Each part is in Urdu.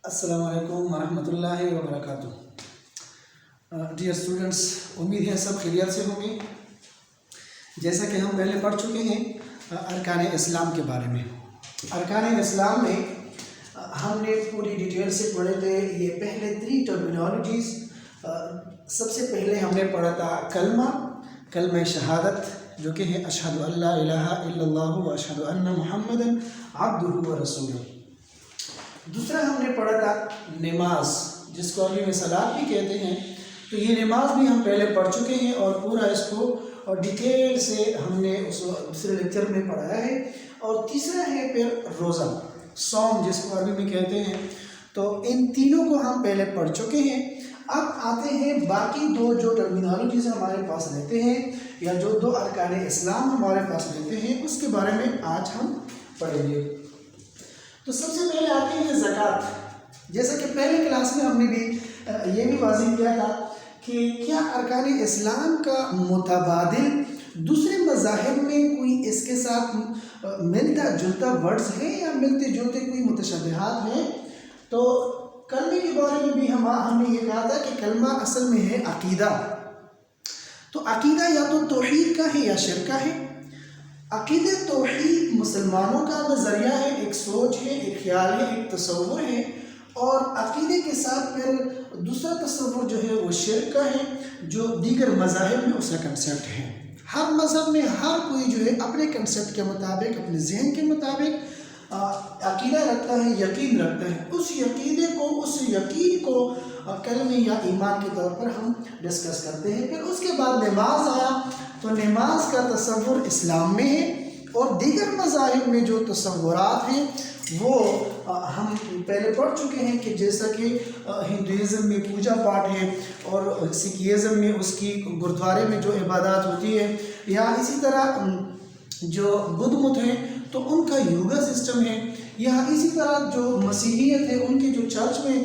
السلام علیکم ورحمۃ اللہ وبرکاتہ۔ ڈیئر اسٹوڈنٹس، امید ہے سب خیریت سے ہوں گے۔ جیسا کہ ہم پہلے پڑھ چکے ہیں ارکان اسلام کے بارے میں۔ ارکان اسلام میں ہم نے پوری ڈیٹیل سے پڑھے تھے یہ پہلے 3 ٹرمینالوجیز۔ سب سے پہلے ہم نے پڑھا تھا کلمہ شہادت، جو کہ ہے اشہد ان لا الہ الا اللہ و اشہد ان محمد عبدہ و رسولہ۔ دوسرا ہم نے پڑھا تھا نماز، جس کو عربی میں صلاۃ بھی کہتے ہیں۔ تو یہ نماز بھی ہم پہلے پڑھ چکے ہیں اور پورا اس کو ڈیٹیل سے ہم نے اس دوسرے لیکچر میں پڑھایا ہے۔ اور تیسرا ہے پھر روزہ، صوم جس کو عربی میں کہتے ہیں۔ تو ان تینوں کو ہم پہلے پڑھ چکے ہیں۔ اب آتے ہیں باقی 2 جو ٹرمینالوجیز ہمارے پاس رہتے ہیں، یا جو 2 ارکان اسلام ہمارے پاس رہتے ہیں، اس کے بارے میں آج ہم پڑھیں گے۔ تو سب سے پہلے آتی ہے زکوٰۃ۔ جیسا کہ پہلے کلاس میں ہم نے بھی یہ بھی واضح کیا تھا کہ کیا ارکان اسلام کا متبادل دوسرے مذاہب میں کوئی اس کے ساتھ ملتا جلتا ورڈز ہے یا ملتے جلتے کوئی متشابہات ہیں۔ تو کلمے کے بارے میں بھی ہم نے یہ کہا تھا کہ کلمہ اصل میں ہے عقیدہ۔ تو عقیدہ یا تو توحید کا ہے یا شرک کا ہے۔ عقیدہ توحید مسلمانوں کا نظریہ ہے، ایک سوچ ہے، ایک خیال ہے، ایک تصور ہے۔ اور عقیدے کے ساتھ پھر دوسرا تصور جو ہے وہ شرک کا ہے، جو دیگر مذاہب میں اس کا کنسیپٹ ہے۔ ہر مذہب میں ہر کوئی جو ہے اپنے کنسیپٹ کے مطابق، اپنے ذہن کے مطابق عقیدہ رکھتا ہے، یقین رکھتا ہے۔ اس یقیدے کو، اس یقین کو کلمے یا ایمان کے طور پر ہم ڈسکس کرتے ہیں۔ پھر اس کے بعد نماز آیا، تو نماز کا تصور اسلام میں ہے، اور دیگر مذاہب میں جو تصورات ہیں وہ ہم پہلے پڑھ چکے ہیں، کہ جیسا کہ ہندوازم میں پوجا پاٹ ہے، اور سکھیزم میں اس کی گردوارے میں جو عبادات ہوتی ہے، یا اسی طرح جو بدھ مت ہیں تو ان کا یوگا سسٹم ہے، یا اسی طرح جو مسیحیت ہے ان کے جو چرچ میں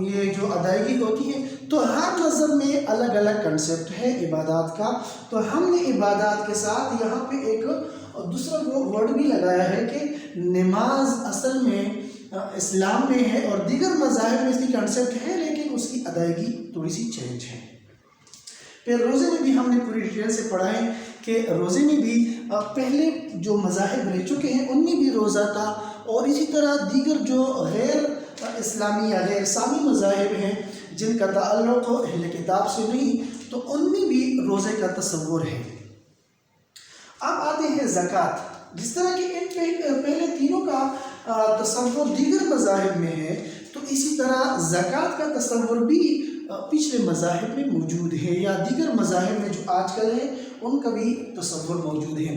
یہ جو ادائیگی ہوتی ہے۔ تو ہر مذہب میں الگ الگ کنسیپٹ ہے عبادات کا۔ تو ہم نے عبادات کے ساتھ یہاں پہ ایک دوسرا وہ ورڈ بھی لگایا ہے کہ نماز اصل میں اسلام میں ہے، اور دیگر مذاہب میں اس کی کنسیپٹ ہے، لیکن اس کی ادائیگی تھوڑی سی چینج ہے۔ پھر روزے میں بھی ہم نے پوری ڈیٹیل سے پڑھا ہے کہ روزے میں بھی پہلے جو مذاہب رہ چکے ہیں ان میں بھی روزہ تھا، اور اسی طرح دیگر جو غیر اسلامی یا غیر سامی مذاہب ہیں جن کا تعلق اہل کتاب سے نہیں، تو ان میں بھی روزے کا تصور ہے۔ اب آتے ہیں زکوٰۃ۔ جس طرح کہ ان پہلے تینوں کا تصور دیگر مذاہب میں ہے، تو اسی طرح زکوٰۃ کا تصور بھی پچھلے مذاہب میں موجود ہے، یا دیگر مذاہب میں جو آج کل ہے ان کا بھی تصور موجود ہے۔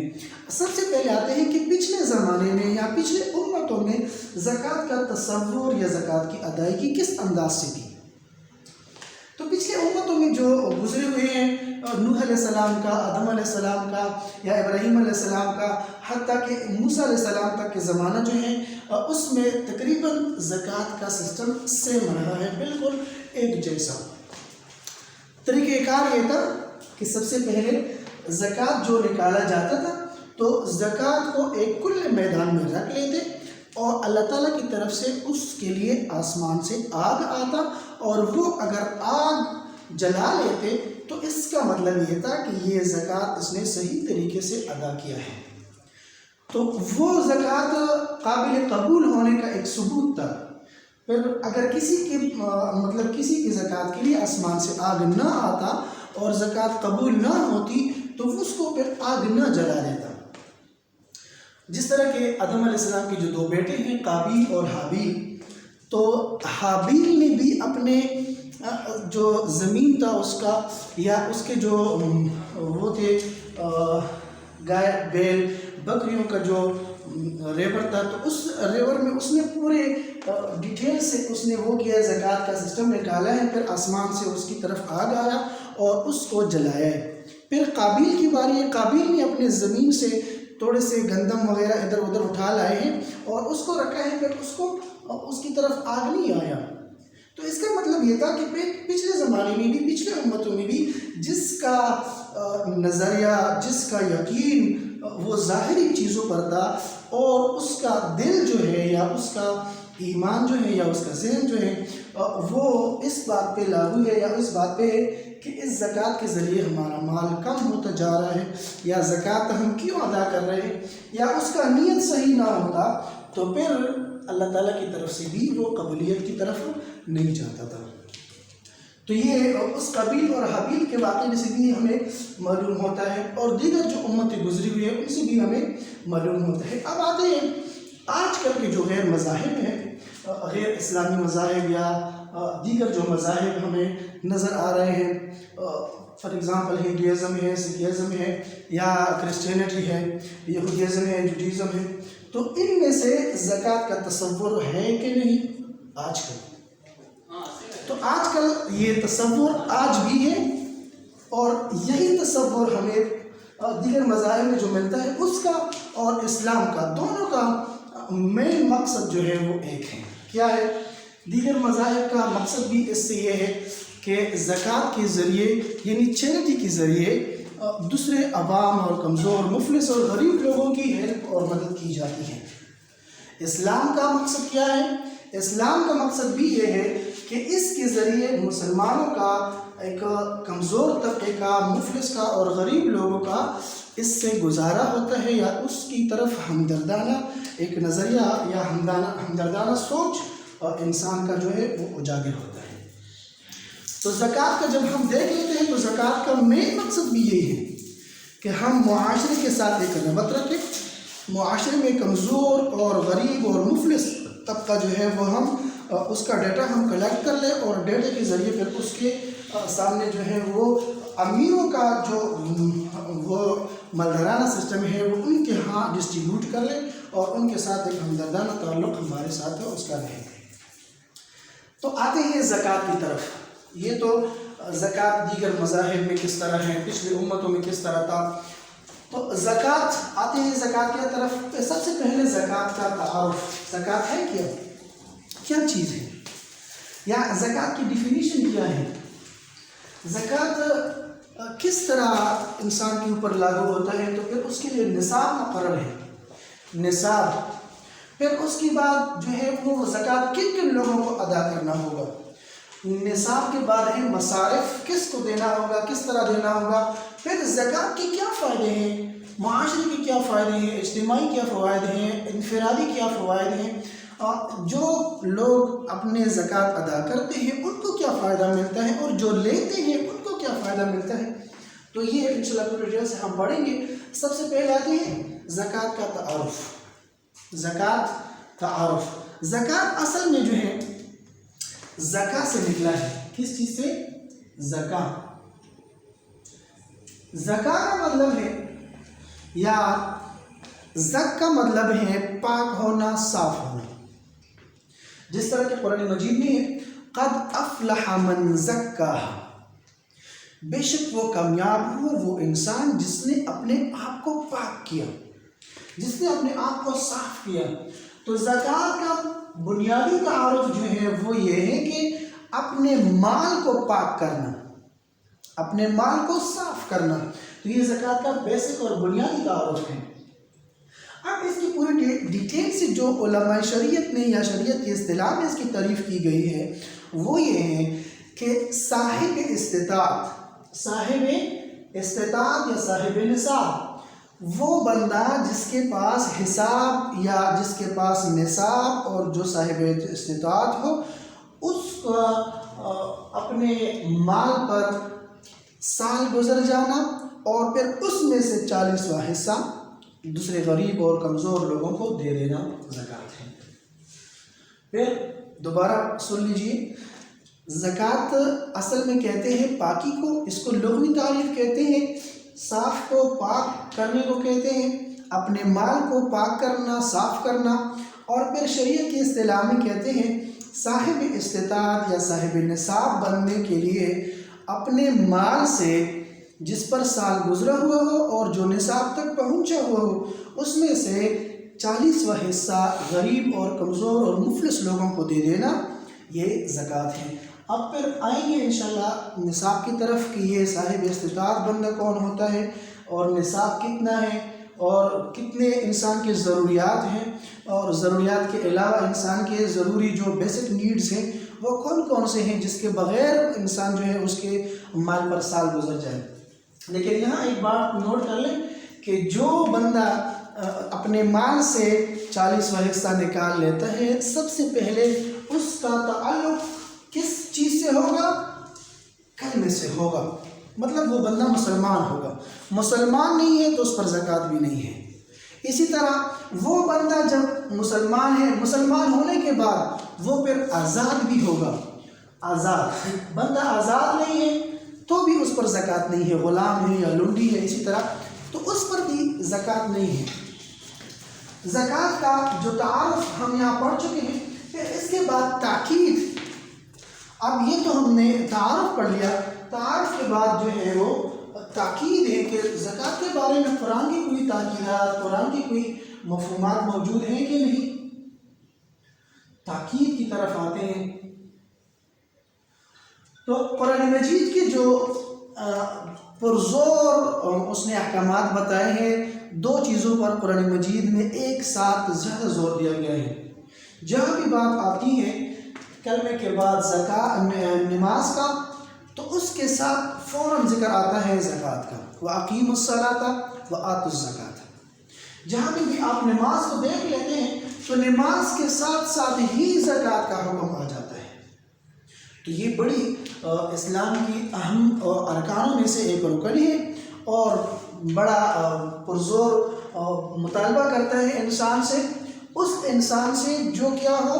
سب سے پہلے آتے ہیں کہ پچھلے زمانے میں یا پچھلے امتوں میں زکوٰۃ کا تصور یا زکوٰۃ کی ادائیگی کس انداز سے تھی۔ تو پچھلے امتوں میں جو گزرے ہوئے ہیں، نوح علیہ السلام کا، آدم علیہ السلام کا، یا ابراہیم علیہ السلام کا، حتیٰ کہ موسیٰ علیہ السلام تک کے زمانہ جو ہے، اس میں تقریباً زکوٰۃ کا سسٹم سیم رہا ہے، بالکل ایک جیسا۔ طریقہ کار یہ تھا کہ سب سے پہلے زکوٰۃ جو نکالا جاتا تھا، تو زکوٰۃ کو ایک کھلے میدان میں رکھ لیتے، اور اللہ تعالیٰ کی طرف سے اس کے لیے آسمان سے آگ آتا، اور وہ اگر آگ جلا لیتے تو اس کا مطلب یہ تھا کہ یہ زکوٰۃ اس نے صحیح طریقے سے ادا کیا ہے۔ تو وہ زکوٰۃ قابل قبول ہونے کا ایک ثبوت تھا۔ پھر اگر کسی کی زکوٰۃ کے لیے آسمان سے آگ نہ آتا اور زکوٰۃ قبول نہ ہوتی، تو اس کو پھر آگ نہ جلا دیتا۔ جس طرح کہ آدم علیہ السلام کے جو 2 بیٹے ہیں، قابیل اور حابیل، تو حابیل نے بھی اپنے جو زمین تھا اس کا، یا اس کے جو وہ تھے گائے بیل بکریوں کا جو ریور تھا، تو اس ریور میں اس نے پورے ڈیٹیل سے اس نے وہ کیا، زکوٰۃ کا سسٹم نکالا ہے، پھر آسمان سے اس کی طرف آگ آیا اور اس کو جلایا ہے۔ پھر قابیل کی باری ہے، قابیل نے اپنے زمین سے تھوڑے سے گندم وغیرہ ادھر ادھر اٹھا لائے ہیں اور اس کو رکھا ہے، پھر اس کی طرف آگ نہیں آیا۔ تو اس کا مطلب یہ تھا کہ پچھلے زمانے میں بھی، پچھلے امتوں میں بھی جس کا نظریہ، جس کا یقین وہ ظاہری چیزوں پر تھا، اور اس کا دل جو ہے یا اس کا ایمان جو ہے یا اس کا ذہن جو ہے وہ اس بات پہ لاگو ہے یا اس بات پہ ہے کہ اس زکوٰۃ کے ذریعے ہمارا مال کم ہوتا جا رہا ہے، یا زکوٰۃ ہم کیوں ادا کر رہے ہیں، یا اس کا نیت صحیح نہ ہوتا تو پھر اللہ تعالیٰ کی طرف سے بھی وہ قبولیت کی طرف نہیں جاتا تھا۔ تو یہ اس قابیل اور حابیل کے واقعے سے بھی ہمیں معلوم ہوتا ہے، اور دیگر جو امتیں گزری ہوئی ہیں ان سے بھی ہمیں معلوم ہوتا ہے۔ اب آتے ہیں آج کل کے جو غیر مذاہب ہیں، غیر اسلامی مذاہب یا دیگر جو مذاہب ہمیں نظر آ رہے ہیں، فار ایگزامپل ہندوازم ہے، سکھیزم ہے، یا کرسچینٹی ہے، یہودیزم ہے، جوڈیزم ہے، تو ان میں سے زکوٰۃ کا تصور ہے کہ نہیں آج کل؟ تو آج کل یہ تصور آج بھی ہے، اور یہی تصور ہمیں دیگر مذاہب میں جو ملتا ہے اس کا اور اسلام کا، دونوں کا مین مقصد جو ہے وہ ایک ہے۔ کیا ہے؟ دیگر مذاہب کا مقصد بھی اس سے یہ ہے کہ زکوٰۃ کے ذریعے یعنی چیریٹی کے ذریعے دوسرے عوام اور کمزور، مفلس اور غریب لوگوں کی ہیلپ اور مدد کی جاتی ہے۔ اسلام کا مقصد کیا ہے؟ اسلام کا مقصد بھی یہ ہے کہ اس کے ذریعے مسلمانوں کا، ایک کمزور طبقے کا، مفلس کا اور غریب لوگوں کا اس سے گزارا ہوتا ہے، یا اس کی طرف ہمدردانہ ایک نظریہ یا ہمدردانہ سوچ انسان کا جو ہے وہ اجاگر ہوتا ہے۔ تو زکوٰۃ کا جب ہم دیکھ لیتے ہیں تو زکوٰۃ کا مین مقصد بھی یہی ہے کہ ہم معاشرے کے ساتھ ایک ربط رکھیں، معاشرے میں کمزور اور غریب اور مفلس طبقہ جو ہے وہ ہم اس کا ڈیٹا ہم کلیکٹ کر لیں، اور ڈیٹا کے ذریعے پھر اس کے سامنے جو ہے وہ امیروں کا جو وہ مالدارانہ سسٹم ہے وہ ان کے ہاں ڈسٹریبیوٹ کر لیں، اور ان کے ساتھ ایک ہمدردانہ تعلق ہمارے ساتھ ہے اس کا رہے۔ تو آتے ہیں زکوٰۃ کی طرف۔ یہ تو زکوٰۃ دیگر مذاہب میں کس طرح ہے، پچھلی امتوں میں کس طرح تھا۔ تو زکوٰۃ آتے ہیں زکوٰۃ کی طرف۔ سب سے پہلے زکوٰۃ کا تعارف، زکوٰۃ ہے کیا چیز ہے، یا زکوٰۃ کی ڈیفینیشن کیا ہے، زکوٰۃ کس طرح انسان کے اوپر لاگو ہوتا ہے۔ تو پھر اس کے لیے نصاب مقرر ہے، نصاب، پھر اس کے بعد جو ہے وہ زکوٰۃ کن کن لوگوں کو ادا کرنا ہوگا، نصاب کے بعد ہے مصارف، کس کو دینا ہوگا، کس طرح دینا ہوگا، پھر زکوٰۃ کے کیا فائدے ہیں، معاشرے کے کیا فائدے ہیں، اجتماعی کیا فوائد ہیں، انفرادی کیا فوائد ہیں، جو لوگ اپنے زکوٰۃ ادا کرتے ہیں ان کو کیا فائدہ ملتا ہے، اور جو لیتے ہیں ان کو کیا فائدہ ملتا ہے۔ تو یہ انشاءاللہ پوری ڈیٹیل سے ہم پڑھیں گے۔ سب سے پہلے آتے ہیں زکوٰۃ کا تعارف۔ زکوٰۃ اصل میں جو ہے زکا سے نکلا ہے۔ کس چیز سے؟ زکا۔ زکا کا مطلب ہے، یا زک کا مطلب ہے پاک ہونا، صاف ہونا۔ جس طرح کہ قرآن مجید میں ہے قد افلح من زکاہا، بے شک وہ کامیاب ہوا وہ انسان جس نے اپنے آپ کو پاک کیا، جس نے اپنے آپ کو صاف کیا۔ تو زکوٰۃ کا بنیادی تعارف جو ہے وہ یہ ہے کہ اپنے مال کو پاک کرنا، اپنے مال کو صاف کرنا۔ تو یہ زکوٰۃ کا بیسک اور بنیادی تعارف ہے۔ اب اس کی پوری ڈیٹیل سے جو علماء شریعت میں یا شریعت کی اصطلاح میں اس کی تعریف کی گئی ہے وہ یہ ہے کہ صاحب استطاعت یا صاحب نصاب، وہ بندہ جس کے پاس حساب یا جس کے پاس نصاب اور جو صاحب استطاعت ہو، اس کا اپنے مال پر سال گزر جانا اور پھر اس میں سے 40واں حصہ دوسرے غریب اور کمزور لوگوں کو دے دینا زکوٰۃ ہے۔ پھر دوبارہ سن لیجئے، زکوٰۃ اصل میں کہتے ہیں پاکی کو، اس کو لغوی تعریف کہتے ہیں، صاف کو پاک کرنے کو کہتے ہیں، اپنے مال کو پاک کرنا، صاف کرنا، اور پھر شریعت کی اصطلاح میں کہتے ہیں صاحب استطاعت یا صاحب نصاب بننے کے لیے اپنے مال سے جس پر سال گزرا ہوا ہو اور جو نصاب تک پہنچا ہوا ہو اس میں سے 40واں حصہ غریب اور کمزور اور مفلس لوگوں کو دے دینا، یہ زکوٰۃ ہے۔ اب پھر آئیں گے انشاءاللہ نصاب کی طرف کہ یہ صاحب استطاعت بندہ کون ہوتا ہے اور نصاب کتنا ہے اور کتنے انسان کے ضروریات ہیں، اور ضروریات کے علاوہ انسان کے ضروری جو بیسک نیڈز ہیں وہ کون کون سے ہیں جس کے بغیر انسان جو ہے اس کے مال پر سال گزر جائے۔ لیکن یہاں ایک بات نوٹ کر لیں کہ جو بندہ اپنے مال سے 40واں حصہ نکال لیتا ہے، سب سے پہلے اس کا تعلق کس چیز سے ہوگا؟ کلمے سے ہوگا، مطلب وہ بندہ مسلمان ہوگا۔ مسلمان نہیں ہے تو اس پر زکوٰۃ بھی نہیں ہے۔ اسی طرح وہ بندہ جب مسلمان ہے، مسلمان ہونے کے بعد وہ پھر آزاد بھی ہوگا۔ آزاد بندہ آزاد نہیں ہے تو بھی اس پر زکوٰۃ نہیں ہے، غلام ہے یا لنڈی ہے اسی طرح، تو اس پر بھی زکوٰۃ نہیں ہے۔ زکوٰۃ کا جو تعارف ہم یہاں پڑھ چکے ہیں، پھر اس کے بعد تاکید۔ اب یہ تو ہم نے تعارف پڑھ لیا، تعارف کے بعد جو ہے وہ تاکید ہے کہ زکوٰۃ کے بارے میں قرآن کی کوئی تاکیدات، قرآن کی کوئی مفہومات موجود ہیں کہ نہیں۔ تاکید کی طرف آتے ہیں تو قرآن مجید کے جو پرزور اس نے احکامات بتائے ہیں، دو چیزوں پر قرآن مجید میں ایک ساتھ زیادہ زور دیا گیا ہے۔ جہاں بھی بات آتی ہے کلمے کے بعد نماز کا، تو اس کے ساتھ فوراً ذکر آتا ہے زکوٰۃ کا، وَأَقِیمُوا الصَّلَاةَ وَآتُوا الزَّکَاةَ۔ جہاں بھی آپ نماز کو دیکھ لیتے ہیں تو نماز کے ساتھ ساتھ ہی زکوٰۃ کا حکم آ جاتا ہے۔ تو یہ بڑی اسلام کی اہم ارکانوں میں سے ایک رکن ہے، اور بڑا پرزور مطالبہ کرتا ہے انسان سے، اس انسان سے جو کیا ہو،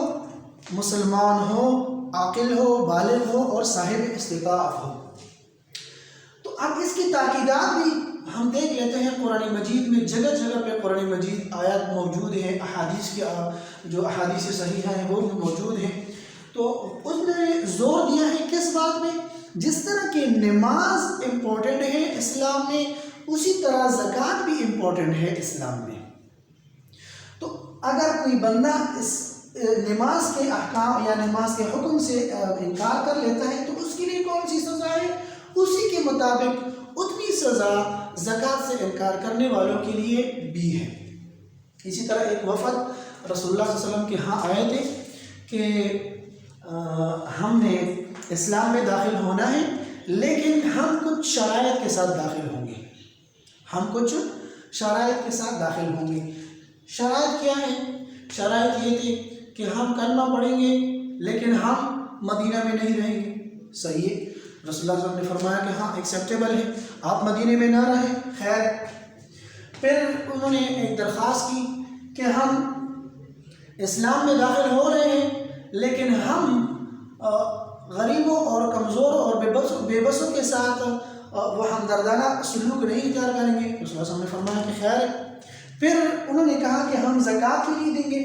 مسلمان ہو، عاقل ہو، بالغ ہو اور صاحب استطاعت ہو۔ تو اب اس کی تاکیدات بھی ہم دیکھ لیتے ہیں قرآن مجید میں، جگہ جگہ پہ قرآن مجید آیات موجود ہیں، احادیث کے جو احادیث صحیحہ ہیں وہ بھی موجود ہیں۔ تو اس نے زور دیا ہے کس بات میں؟ جس طرح کہ نماز امپورٹنٹ ہے اسلام میں، اسی طرح زکوٰۃ بھی امپورٹنٹ ہے اسلام میں۔ تو اگر کوئی بندہ اس نماز کے احکام یا نماز کے حکم سے انکار کر لیتا ہے تو اس کے لیے کون سی سزا ہے؟ اسی کے مطابق اتنی سزا زکوٰۃ سے انکار کرنے والوں کے لیے بھی ہے۔ اسی طرح ایک وفد رسول اللہ صلی اللہ علیہ وسلم کے ہاں آئے تھے کہ ہم نے اسلام میں داخل ہونا ہے، لیکن ہم کچھ شرائط کے ساتھ داخل ہوں گے۔ ہم کچھ شرائط کے ساتھ داخل ہوں گے۔ شرائط کیا ہے؟ شرائط یہ تھی کہ ہم کلمہ پڑھیں گے لیکن ہم مدینہ میں نہیں رہیں گے۔ صحیح ہے، رسول اللہ صلی اللہ علیہ وسلم نے فرمایا کہ ہاں ایکسیپٹیبل ہے، آپ مدینہ میں نہ رہیں، خیر۔ پھر انہوں نے ایک درخواست کی کہ ہم اسلام میں داخل ہو رہے ہیں لیکن ہم غریبوں اور کمزوروں اور بے بسوں کے ساتھ وہ ہمدردانہ سلوک نہیں اختیار کریں گے۔ رسول اللہ صلی اللہ علیہ وسلم نے فرمایا کہ خیر ہے۔ پھر انہوں نے کہا کہ ہم زکوٰۃ بھی نہیں دیں گے،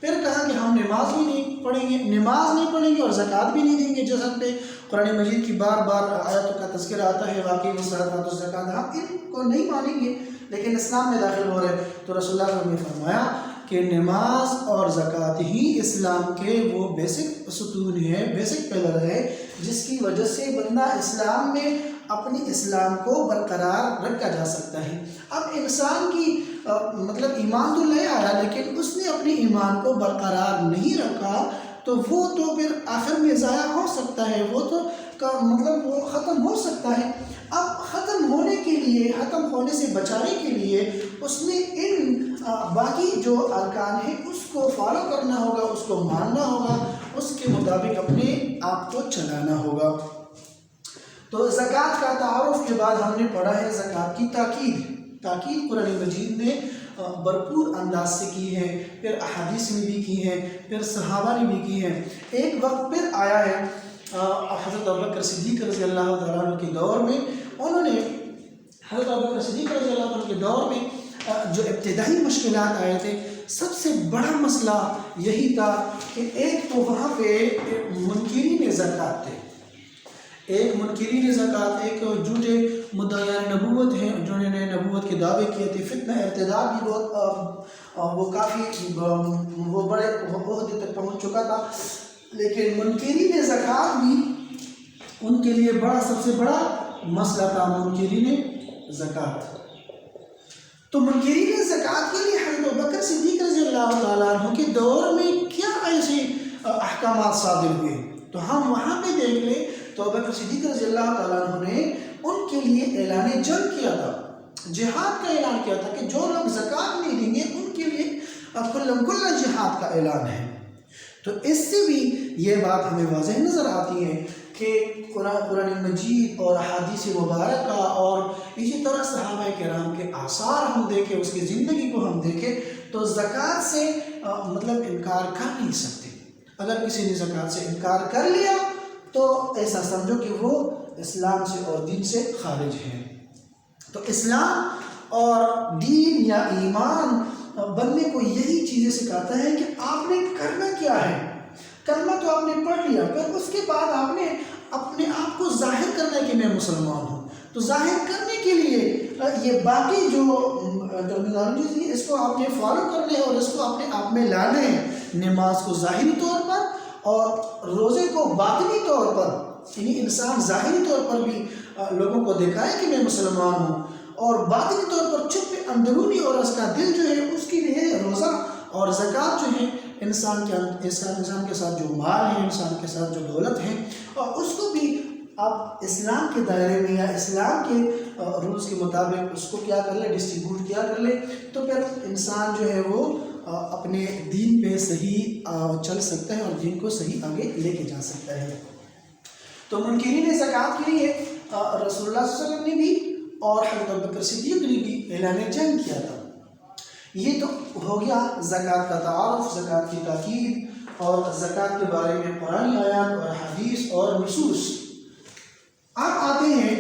پھر کہا کہ ہم نماز بھی نہیں پڑھیں گے، نماز نہیں پڑھیں گے اور زکوٰۃ بھی نہیں دیں گے، جیسا پہ قرآن مجید کی بار بار آیاتوں کا تذکرہ آتا ہے، وَأَقِیمُوا الصَّلَاةَ وَآتُوا الزَّکَاةَ۔ ہم ان کو نہیں مانیں گے لیکن اسلام میں داخل ہو رہے ہیں۔ تو رسول اللہ صلی اللہ علیہ وسلم نے فرمایا کہ نماز اور زکوٰۃ ہی اسلام کے وہ بیسک ستون ہے، بیسک پلر ہے، جس کی وجہ سے بندہ اسلام میں اپنی اسلام کو برقرار رکھا جا سکتا ہے۔ اب انسان کی مطلب ایمان تو لے آیا لیکن اس نے اپنی ایمان کو برقرار نہیں رکھا تو وہ تو پھر آخر میں ضائع ہو سکتا ہے، وہ تو مطلب وہ ختم ہو سکتا ہے۔ اب ختم ہونے کے لیے، ختم ہونے سے بچانے کے لیے اس نے ان باقی جو ارکان ہیں اس کو فالو کرنا ہوگا، اس کو ماننا ہوگا، اس کے مطابق اپنے آپ کو چلانا ہوگا۔ تو زکوٰۃ کا تعارف کے بعد ہم نے پڑھا ہے زکوٰۃ کی تاکید قرآن مجید نے بھرپور انداز سے کی ہے، پھر احادیث میں بھی کی ہے، پھر صحابہ نے بھی کی ہے۔ ایک وقت پھر آیا ہے حضرت ابوبکر صدیق رضی اللہ تعالیٰ عنہ کے دور میں، انہوں نے حضرت ابوبکر صدیق رضی اللہ عنہ کے دور میں جو ابتدائی مشکلات آئے تھے، سب سے بڑا مسئلہ یہی تھا کہ ایک تو وہاں پہ منکرین زکوٰۃ تھے، ایک منکرین زکوٰۃ، ایک جھوٹے مدعیان نبوت ہیں جنہوں نے نبوت کے دعوے کیے تھے، فتنہ ارتداد بھی وہ کافی وہ بڑے عہدے تک پہنچ چکا تھا، لیکن منکرین زکوٰۃ بھی ان کے لیے سب سے بڑا مسئلہ تھا، منکرین زکوٰۃ۔ تو منکرین زکوٰۃ کے لیے حضرت ابوبکر صدیق رضی اللہ تعالیٰ عنہ کے دور میں کیا ایسے احکامات صادر ہوئے، تو ہم وہاں پہ دیکھ لیں تو ابوبکر صدیق رضی اللہ تعالیٰ عنہ نے ان کے لیے اعلان جنگ کیا تھا، جہاد کا اعلان کیا تھا کہ جو لوگ زکوٰۃ نہیں دیں گے ان کے لیے کل جہاد کا اعلان ہے۔ تو اس سے بھی یہ بات ہمیں واضح نظر آتی ہے کہ قرآن مجید اور احادیث مبارکہ اور اسی طرح صحابہ کرام کے آثار ہم دیکھیں، اس کی زندگی کو ہم دیکھیں تو زکوٰۃ سے مطلب انکار کر نہیں سکتے۔ اگر کسی نے زکوٰۃ سے انکار کر لیا تو ایسا سمجھو کہ وہ اسلام سے اور دین سے خارج ہے۔ تو اسلام اور دین یا ایمان بندے کو یہی چیزیں سکھاتا ہے کہ آپ نے کرنا کیا ہے۔ کلمہ تو آپ نے پڑھ لیا، پھر اس کے بعد آپ نے اپنے آپ کو ظاہر کرنا ہے کہ میں مسلمان ہوں، تو ظاہر کرنے کے لیے یہ باقی جو ٹرمینالوجی ہے اس کو آپ نے فالو کرنے ہے اور اس کو اپنے آپ میں لانا ہے۔ نماز کو ظاہری طور پر اور روزے کو باطنی طور پر، یعنی انسان ظاہری طور پر بھی لوگوں کو دکھائے کہ میں مسلمان ہوں، اور باطنی طور پر چھپ اندرونی اور اس کا دل جو ہے اس کے لیے روزہ اور زکوٰۃ جو ہے انسان کے ساتھ جو مال ہے، انسان کے ساتھ جو دولت ہے، اور اس کو بھی آپ اسلام کے دائرے میں یا اسلام کے رولز کے مطابق اس کو کیا کر لے، ڈسٹریبیوٹ کیا کر لے، تو پھر انسان جو ہے وہ اپنے دین پہ صحیح چل سکتا ہے اور دین کو صحیح آگے لے کے جا سکتا ہے۔ تو منکرین زکوٰۃ کے لیے رسول اللہ صلی اللہ علیہ وسلم نے بھی اور حضرت ابوبکر صدیق نے بھی اعلان جنگ کیا تھا۔ یہ تو ہو گیا زکوٰۃ کا تعارف، زکوٰۃ کی تاکید اور زکوٰۃ کے بارے میں قرآن آیات اور حدیث اور نصوص۔ اب آتے ہیں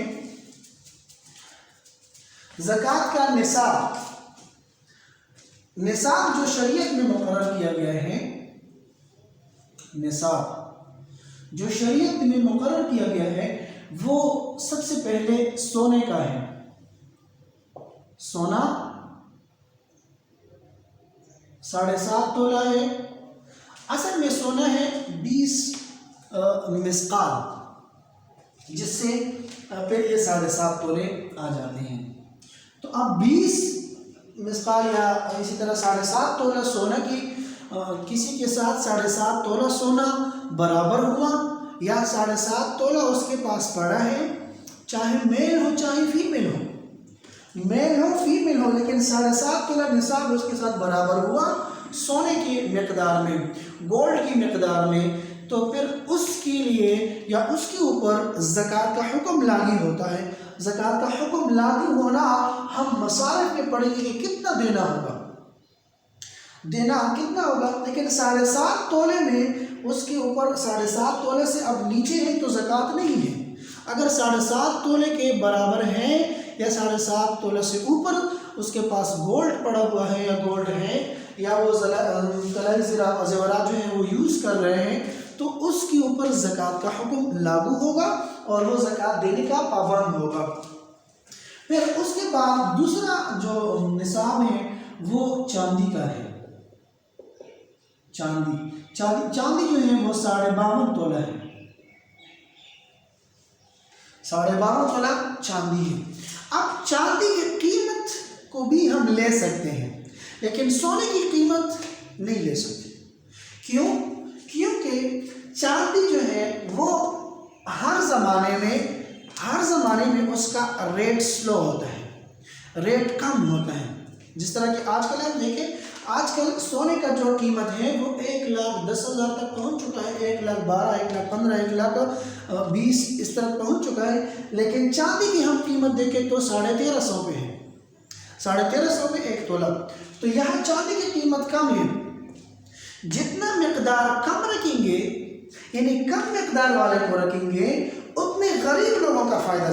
زکوٰۃ کا نصاب۔ نصاب جو شریعت میں مقرر کیا گیا ہے، نصاب جو شریعت میں مقرر کیا گیا ہے وہ سب سے پہلے سونے کا ہے۔ سونا 7.5 تولہ ہے، اصل میں سونا ہے 20 مسقال، جس سے پھر یہ 7.5 تولے آ جاتے ہیں۔ تو اب 20 مسقال یا اسی طرح 7.5 تولہ سونا کی کسی کے ساتھ 7.5 تولہ سونا برابر ہوا یا 7.5 تولہ اس کے پاس پڑا ہے، چاہے میل ہو چاہے فیمیل ہو، میل ہو فیمیل ہو، لیکن 7.5 تولہ نصاب اس کے ساتھ برابر ہوا سونے کی مقدار میں، گولڈ کی مقدار میں، تو پھر اس کے لیے یا اس کے اوپر زکوٰۃ کا حکم لاگو ہوتا ہے۔ زکوٰۃ کا حکم لاگو ہونا ہم مصارف میں پڑھیں گے کہ کتنا دینا ہوگا، لیکن 7.5 تولے میں اس کے اوپر 7.5 تولے سے اب نیچے ہے تو زکوٰۃ نہیں ہے۔ اگر 7.5 تولے کے برابر ہے یا 7.5 تولے سے اوپر اس کے پاس گولڈ پڑا ہوا ہے یا گولڈ ہے یا وہ زیورات جو ہیں وہ یوز کر رہے ہیں، تو اس کے اوپر زکوٰۃ کا حکم لاگو ہوگا اور وہ زکوٰۃ دینے کا پابند ہوگا۔ پھر اس کے بعد دوسرا جو نصاب ہے وہ چاندی کا ہے۔ چاندی جو ہے وہ 52.5 تولہ ہے، 52.5 تولہ چاندی ہے۔ اب چاندی کی قیمت کو بھی ہم لے سکتے ہیں لیکن سونے کی قیمت نہیں لے سکتے۔ کیوں؟ کیونکہ چاندی جو ہے وہ ہر زمانے میں اس کا ریٹ سلو ہوتا ہے، ریٹ کم ہوتا ہے۔ جس طرح کہ آج کل ہم دیکھیں، آج کل سونے کا جو قیمت ہے وہ 1,10,000 تک پہنچ چکا ہے، 1,12,000 1,15,000 1,20,000 اس طرح پہنچ چکا ہے، لیکن چاندی کی ہم قیمت دیکھیں تو 1,350 پہ ہے، 1,350 پہ 1 تولہ۔ تو یہاں چاندی کی قیمت کم ہے، جتنا مقدار کم رکھیں گے یعنی کم مقدار والے کو رکھیں گے اتنے غریب لوگوں کا فائدہ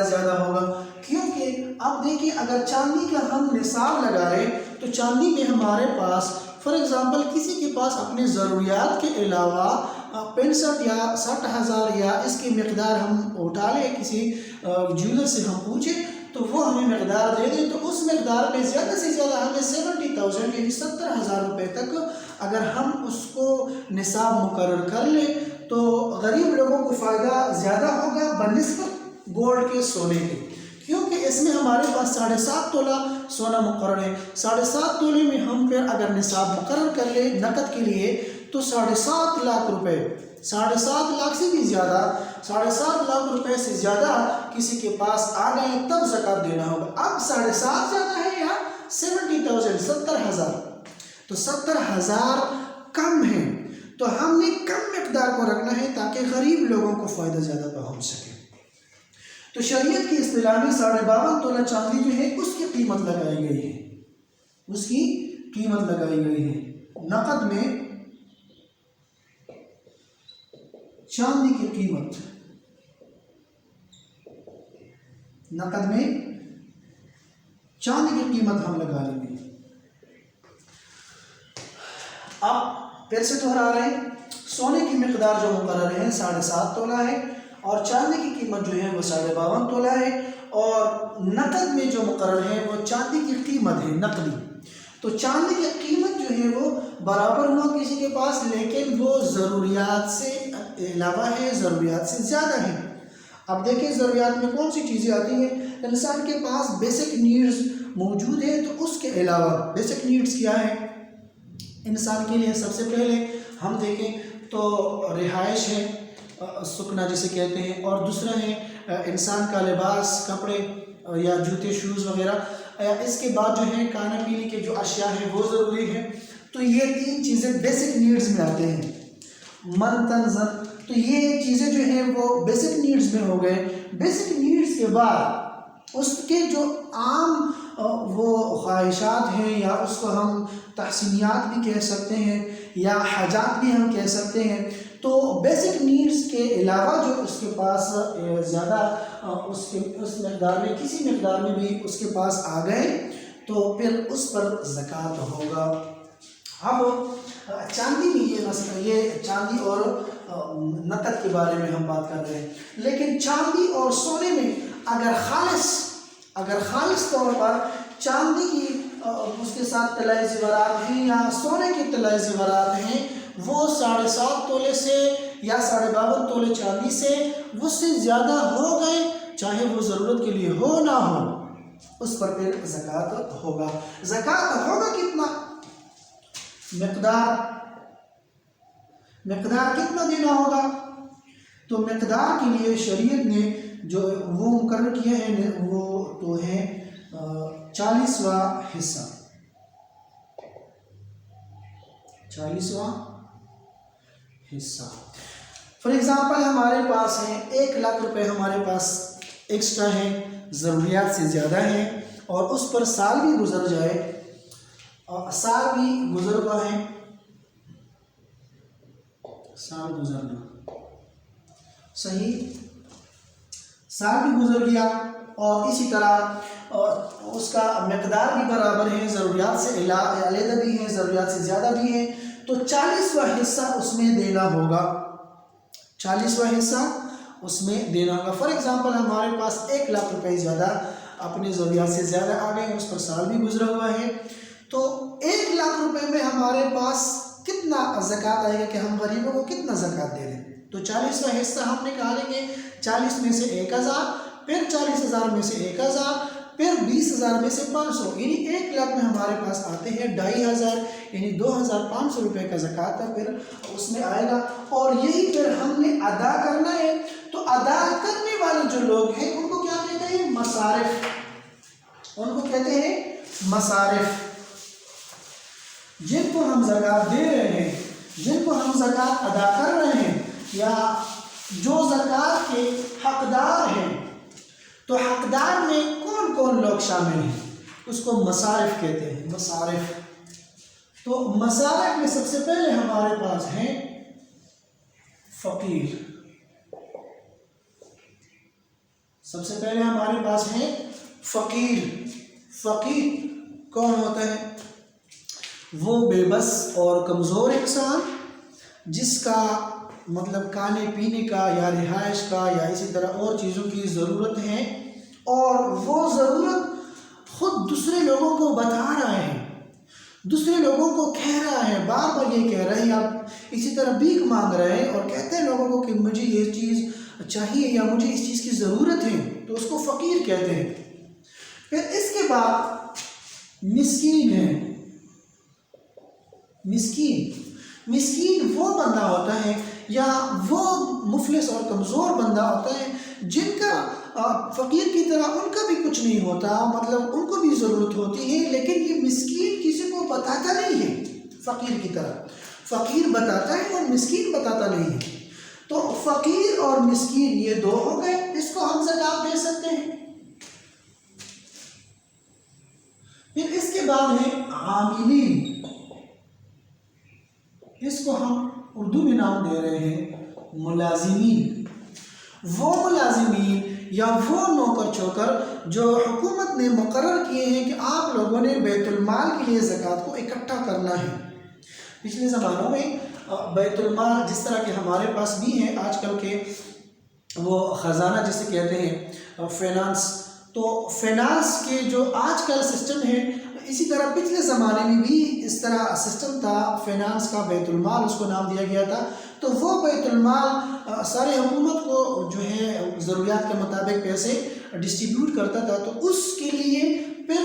زیادہ ہوگا، کیونکہ اب دیکھیں اگر چاندی کا ہم نصاب لگائے تو چاندی میں ہمارے پاس فار ایگزامپل کسی کے پاس اپنی ضروریات کے علاوہ 65 یا 60,000 یا اس کی مقدار ہم اٹھا لیں، کسی جیولر سے ہم پوچھیں تو وہ ہمیں مقدار دے دیں، تو اس مقدار پہ زیادہ سے زیادہ ہمیں 70,000 یعنی 70,000 روپے تک اگر ہم اس کو نصاب مقرر کر لیں تو غریب لوگوں کو فائدہ زیادہ ہوگا بنسبت گولڈ کے سونے کے، کیونکہ اس میں ہمارے پاس 7.5 تولہ سونا مقرر ہے۔ 7.5 تولے میں ہم پھر اگر نصاب مقرر کر لیں نقد کے لیے تو 7.5 لاکھ روپے، 7.5 لاکھ سے بھی زیادہ، 7.5 لاکھ روپے سے زیادہ کسی کے پاس آ گئے تب زکوٰۃ دینا ہوگا۔ اب 7.5 زیادہ ہے یا 70,000، 70,000، تو 70,000 کم ہے، تو ہم نے کم مقدار کو رکھنا ہے تاکہ غریب لوگوں کو فائدہ زیادہ پہنچ سکے۔ تو شریعت کی اصطلاح میں 52.5 تولہ چاندی جو ہے اس کی قیمت لگائی گئی ہے، اس کی قیمت لگائی گئی ہے۔ نقد میں چاندی کی قیمت، نقد میں چاندی کی قیمت ہم لگا لیں گے۔ اب پھر سے دوہرا رہے ہیں، سونے کی مقدار جو مقرر ہے 7.5 تولہ ہے، اور چاندی کی قیمت جو ہے وہ 52.5 تولہ ہے، اور نقد میں جو مقرر ہے وہ چاندی کی قیمت ہے نقدی۔ تو چاندی کی قیمت جو ہے وہ برابر ہوا کسی کے پاس، لیکن وہ ضروریات سے علاوہ ہے، ضروریات سے زیادہ ہے۔ اب دیکھیں ضروریات میں کون سی چیزیں آتی ہیں۔ انسان کے پاس بیسک نیڈز موجود ہے، تو اس کے علاوہ بیسک نیڈز کیا ہے انسان کے لیے؟ سب سے پہلے ہم دیکھیں تو رہائش ہے، سکنا جسے کہتے ہیں، اور دوسرا ہے انسان کا لباس، کپڑے یا جوتے، شوز وغیرہ۔ اس کے بعد جو ہے کھانا پینے کے جو اشیاء ہیں وہ ضروری ہے۔ تو یہ 3 چیزیں بیسک نیڈز میں آتے ہیں۔ منتظم، تو یہ چیزیں جو ہیں وہ بیسک نیڈز میں ہو گئے۔ بیسک نیڈز کے بعد اس کے جو عام وہ خواہشات ہیں، یا اس کو ہم تحسینیات بھی کہہ سکتے ہیں یا حاجات بھی ہم کہہ سکتے ہیں، تو بیسک نیڈز کے علاوہ جو اس کے پاس زیادہ اس مقدار میں، کسی مقدار میں بھی اس کے پاس آ گئے تو پھر اس پر زکوٰۃ ہوگا۔ اب چاندی میں یہ چاندی اور نقد کے بارے میں ہم بات کر رہے ہیں، لیکن چاندی اور سونے میں اگر خالص طور پر چاندی کی اس کے ساتھ طلائی زیورات ہیں یا سونے کی طلائی زیورات ہیں، وہ 7.5 تولے سے یا 52 تولے چاندی سے وہ سے زیادہ ہو گئے، چاہے وہ ضرورت کے لیے ہو نہ ہو، اس پر پھر زکوٰۃ ہوگا۔ زکوٰۃ ہوگا کتنا؟ مقدار کتنا دینا ہوگا؟ تو مقدار کے لیے شریعت نے جو وہ مقرر کیا ہے وہ تو ہے 40واں حصہ، 40واں حصہ۔ فار ایگزامپل ہمارے پاس ہیں 1 لاکھ روپے، ہمارے پاس ایکسٹرا ہیں، ضروریات سے زیادہ ہیں، اور اس پر سال بھی گزر جائے، اور سال بھی گزر گئے ہیں، سال گزرنا صحیح، سال بھی گزر گیا، اور اسی طرح اس کا مقدار بھی برابر ہے، ضروریات سے علیحدہ بھی ہیں، ضروریات سے زیادہ بھی ہیں، تو 40واں حصہ اس میں دینا ہوگا، 40واں حصہ اس میں دینا ہوگا۔ فار ایگزامپل ہمارے پاس 1 لاکھ روپے زیادہ اپنی ضروریات سے زیادہ آ گئے ہیں، اس پر سال بھی گزرا ہوا ہے، تو 1 لاکھ روپے میں ہمارے پاس کتنا زکوٰۃ آئے گا کہ ہم غریبوں کو کتنا زکوٰۃ دے دیں؟ تو 40واں حصہ ہم نکالیں گے، 40 میں سے 1000، پھر 40,000 میں سے 1000، پھر 20,000 میں سے 500، یعنی 1 لاکھ میں ہمارے پاس آتے ہیں 2500، یعنی 2500 روپے کا زکوٰۃ ہے پھر اس میں آئے گا، اور یہی پھر ہم نے ادا کرنا ہے۔ تو ادا کرنے والے جو لوگ ہیں ان کو کیا کہتے ہیں؟ مصارف، ان کو کہتے ہیں مصارف، جن کو ہم زکوٰۃ دے رہے ہیں، جن کو ہم زکوٰۃ ادا کر رہے ہیں، یا جو زکوٰۃ کے حقدار ہیں، تو حقدار میں کون کون لوگ شامل ہیں؟ اس کو مصارف کہتے ہیں، مصارف۔ تو مصارف میں سب سے پہلے ہمارے پاس ہیں فقیر، سب سے پہلے ہمارے پاس ہیں فقیر۔ فقیر کون ہوتا ہے؟ وہ بے بس اور کمزور انسان جس کا مطلب کھانے پینے کا یا رہائش کا یا اسی طرح اور چیزوں کی ضرورت ہے، اور وہ ضرورت خود دوسرے لوگوں کو بتا رہا ہے، دوسرے لوگوں کو کہہ رہا ہے، بار بار یہ کہہ رہے ہیں، آپ اسی طرح بھیک مانگ رہے ہیں اور کہتے ہیں لوگوں کو کہ مجھے یہ چیز چاہیے یا مجھے اس چیز کی ضرورت ہے تو اس کو فقیر کہتے ہیں۔ پھر اس کے بعد مسکین ہے۔ مسکین وہ بندہ ہوتا ہے یا وہ مفلس اور کمزور بندہ ہوتا ہے جن کا فقیر کی طرح ان کا بھی کچھ نہیں ہوتا، مطلب ان کو بھی ضرورت ہوتی ہے، لیکن یہ مسکین کسی کو بتاتا نہیں ہے فقیر کی طرح۔ فقیر بتاتا ہے اور مسکین بتاتا نہیں ہے۔ تو فقیر اور مسکین یہ دو ہو گئے، اس کو ہم زکوٰۃ دے سکتے ہیں۔ پھر اس کے بعد ہے عاملین، اس کو ہم اردو میں نام دے رہے ہیں ملازمین۔ وہ ملازمین یا وہ نوکر چوکر جو حکومت نے مقرر کیے ہیں کہ آپ لوگوں نے بیت المال کے لیے زکوٰۃ کو اکٹھا کرنا ہے۔ پچھلے زمانوں میں بیت المال جس طرح کہ ہمارے پاس بھی ہے آج کل کے، وہ خزانہ جسے کہتے ہیں فینانس، تو فینانس کے جو آج کل سسٹم ہے، اسی طرح پچھلے زمانے میں بھی اس طرح سسٹم تھا فینانس کا، بیت المال اس کو نام دیا گیا تھا۔ تو وہ بیت المال سارے حکومت کو جو ہے ضروریات کے مطابق پیسے ڈسٹریبیوٹ کرتا تھا، تو اس کے لیے پھر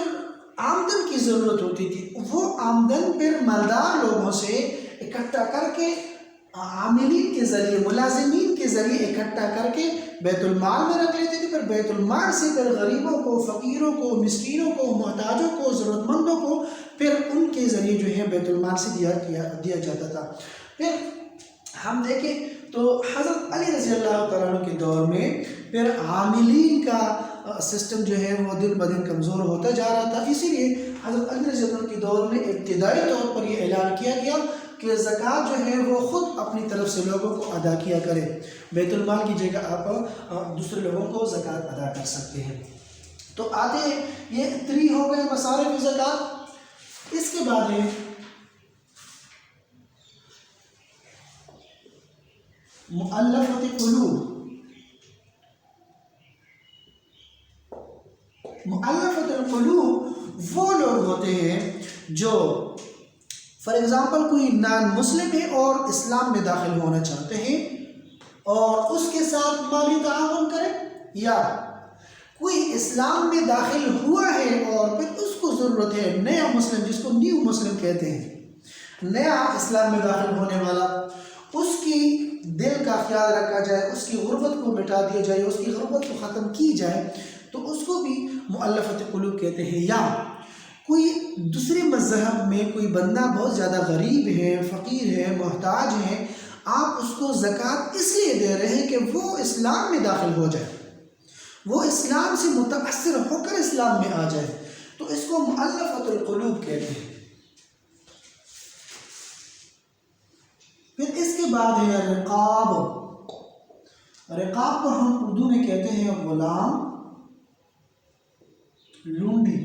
آمدن کی ضرورت ہوتی تھی۔ وہ آمدن پھر مالدار لوگوں سے اکٹھا کر کے عاملین کے ذریعے، ملازمین کے ذریعے اکٹھا کر کے بیت المال میں رکھ لیتے تھے۔ پھر بیت المال سے پھر غریبوں کو، فقیروں کو، مسکینوں کو، محتاجوں کو، ضرورت مندوں کو پھر ان کے ذریعے جو ہے بیت المال سے دیا جاتا تھا۔ پھر ہم دیکھیں تو حضرت علی رضی اللہ تعالیٰ عنہ کے دور میں پھر عاملین کا سسٹم جو ہے وہ دن بدن کمزور ہوتا جا رہا تھا، اسی لیے حضرت علی رضی اللہ عنہ کے دور میں ابتدائی طور پر یہ اعلان کیا گیا کہ زکوٰۃ جو ہے وہ خود اپنی طرف سے لوگوں کو ادا کیا کرے، بیت المال کی جگہ آپ دوسرے لوگوں کو زکوٰۃ ادا کر سکتے ہیں۔ تو آتے ہیں یہ 3 ہو گئے مصارف زکوٰۃ۔ اس کے بعد ہے مؤلفۃ قلوب۔ مؤلفۃ القلوب وہ لوگ ہوتے ہیں جو فار ایگزامپل کوئی نان مسلم ہے اور اسلام میں داخل ہونا چاہتے ہیں اور اس کے ساتھ مالی تعاون کریں، یا کوئی اسلام میں داخل ہوا ہے اور پھر اس کو ضرورت ہے نیا مسلم، جس کو نیو مسلم کہتے ہیں، نیا اسلام میں داخل ہونے والا، اس کی دل کا خیال رکھا جائے، اس کی غربت کو مٹا دیا جائے، اس کی غربت کو ختم کی جائے، تو اس کو بھی مؤلفۃ قلوب کہتے ہیں۔ یا کوئی دوسرے مذہب میں کوئی بندہ بہت زیادہ غریب ہے، فقیر ہے، محتاج ہے، آپ اس کو زکوٰۃ اس لیے دے رہے ہیں کہ وہ اسلام میں داخل ہو جائے، وہ اسلام سے متاثر ہو کر اسلام میں آ جائے، تو اس کو مؤلفۃ القلوب کہتے ہیں۔ پھر اس کے بعد ہے رقاب۔ رقاب کو ہم اردو میں کہتے ہیں غلام، لونڈی،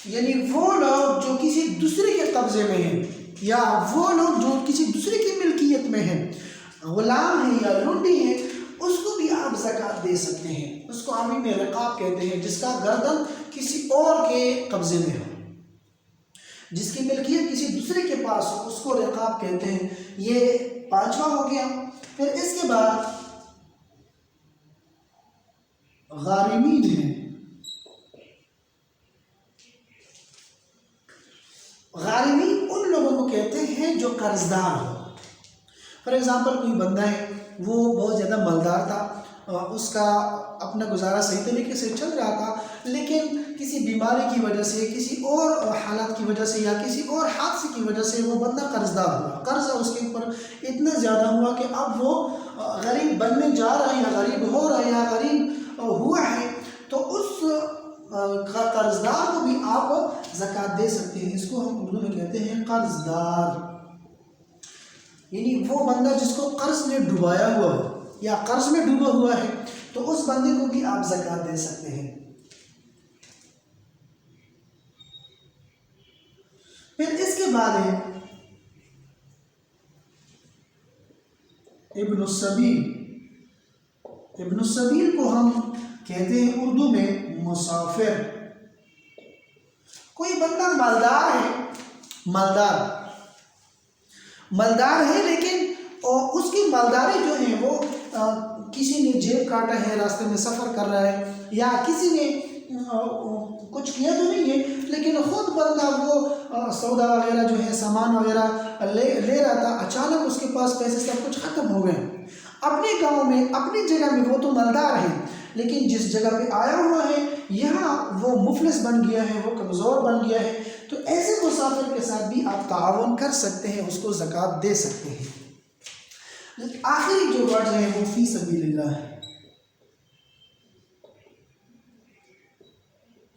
یعنی وہ لوگ جو کسی دوسرے کے قبضے میں ہیں یا وہ لوگ جو کسی دوسرے کی ملکیت میں ہیں، غلام ہے یا لونڈی ہے، اس کو بھی آپ زکوٰۃ دے سکتے ہیں۔ اس کو عربی میں رقاب کہتے ہیں، جس کا گردن کسی اور کے قبضے میں ہو، جس کی ملکیت کسی دوسرے کے پاس ہو، اس کو رقاب کہتے ہیں۔ یہ 5واں ہو گیا۔ پھر اس کے بعد غارمین ہیں۔ غارمین ان لوگوں کو کہتے ہیں جو قرض دار ہو۔ فار ایگزامپل کوئی بندہ ہے، وہ بہت زیادہ مالدار تھا، اس کا اپنا گزارا صحیح طریقے سے چل رہا تھا، لیکن کسی بیماری کی وجہ سے، کسی اور حالات کی وجہ سے یا کسی اور حادثے کی وجہ سے وہ بندہ قرض دار ہوا، قرض اس کے اوپر اتنا زیادہ ہوا کہ اب وہ غریب بننے جا رہا ہے یا غریب ہو رہا ہے یا غریب ہوا ہے، تو اس قرض دار کو بھی آپ زکوٰۃ دے سکتے ہیں۔ اس کو ہم اردو میں کہتے ہیں قرض دار، یعنی وہ بندہ جس کو قرض میں ڈبایا ہوا ہے یا قرض میں ڈوبا ہوا ہے، تو اس بندے کو بھی آپ زکوٰۃ دے سکتے ہیں۔ پھر اس کے بعد ہے ابن السبیل۔ ابن السبیل کو ہم کہتے ہیں اردو میں مسافر۔ کوئی بندہ مالدار ہے، مالدار ہے، لیکن اور اس کی مالداری جو ہیں وہ کسی نے جیب کاٹا ہے، راستے میں سفر کر رہا ہے، یا کسی نے کچھ کیا تو نہیں ہے لیکن خود بندہ وہ سودا وغیرہ جو ہے سامان وغیرہ لے رہا تھا، اچانک اس کے پاس پیسے سب کچھ ختم ہو گئے. اپنے گاؤں میں اپنی جگہ میں وہ تو مالدار ہیں، لیکن جس جگہ پہ آیا ہوا ہے یہاں وہ مفلس بن گیا ہے، وہ کمزور بن گیا ہے. تو ایسے مسافر کے ساتھ بھی آپ تعاون کر سکتے ہیں، اس کو زکوٰۃ دے سکتے ہیں. آخری جو ورڈ ہے وہ فی سبیل اللہ ہے.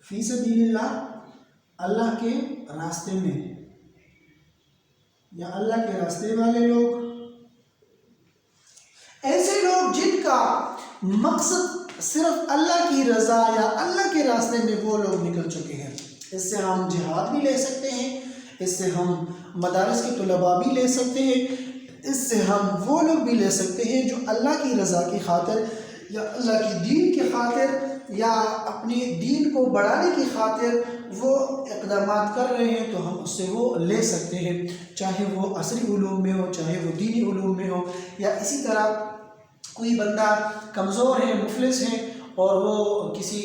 فی سبیل اللہ، اللہ کے راستے میں، یا اللہ کے راستے والے لوگ، ایسے لوگ جن کا مقصد صرف اللہ کی رضا یا اللہ کے راستے میں وہ لوگ نکل چکے ہیں. اس سے ہم جہاد بھی لے سکتے ہیں، اس سے ہم مدارس کے طلباء بھی لے سکتے ہیں، اس سے ہم وہ لوگ بھی لے سکتے ہیں جو اللہ کی رضا کی خاطر یا اللہ کی دین کی خاطر یا اپنے دین کو بڑھانے کی خاطر وہ اقدامات کر رہے ہیں، تو ہم اس سے وہ لے سکتے ہیں، چاہے وہ عصری علوم میں ہو، چاہے وہ دینی علوم میں ہو. یا اسی طرح کوئی بندہ کمزور ہے، مفلس ہے، اور وہ کسی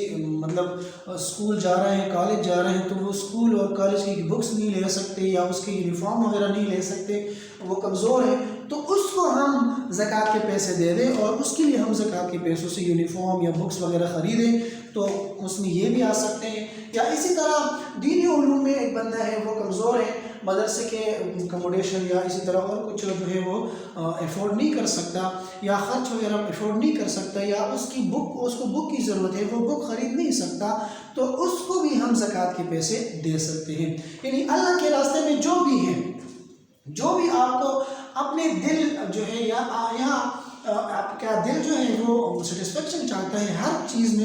اسکول جا رہے ہیں، کالج جا رہے ہیں، تو وہ اسکول اور کالج کی بکس نہیں لے سکتے یا اس کے یونیفارم وغیرہ نہیں لے سکتے، وہ کمزور ہے، تو اس کو ہم زکوٰۃ کے پیسے دے دیں اور اس کے لیے ہم زکوٰۃ کے پیسوں سے یونیفارم یا بکس وغیرہ خریدیں، تو اس میں یہ بھی آ سکتے ہیں. یا اسی طرح دینی علوم میں ایک بندہ ہے وہ کمزور ہے، مدرسے کے اکوموڈیشن یا اسی طرح اور کچھ جو ہے وہ افورڈ نہیں کر سکتا، یا خرچ وغیرہ افورڈ نہیں کر سکتا، یا اس کو بک کی ضرورت ہے، وہ بک خرید نہیں سکتا، تو اس کو بھی ہم زکوٰۃ کے پیسے دے سکتے ہیں. یعنی اللہ کے راستے میں جو بھی ہے، جو بھی آپ کو اپنے دل جو ہے یا آپ کا دل جو ہے وہ سیٹسفیکشن چاہتا ہے ہر چیز میں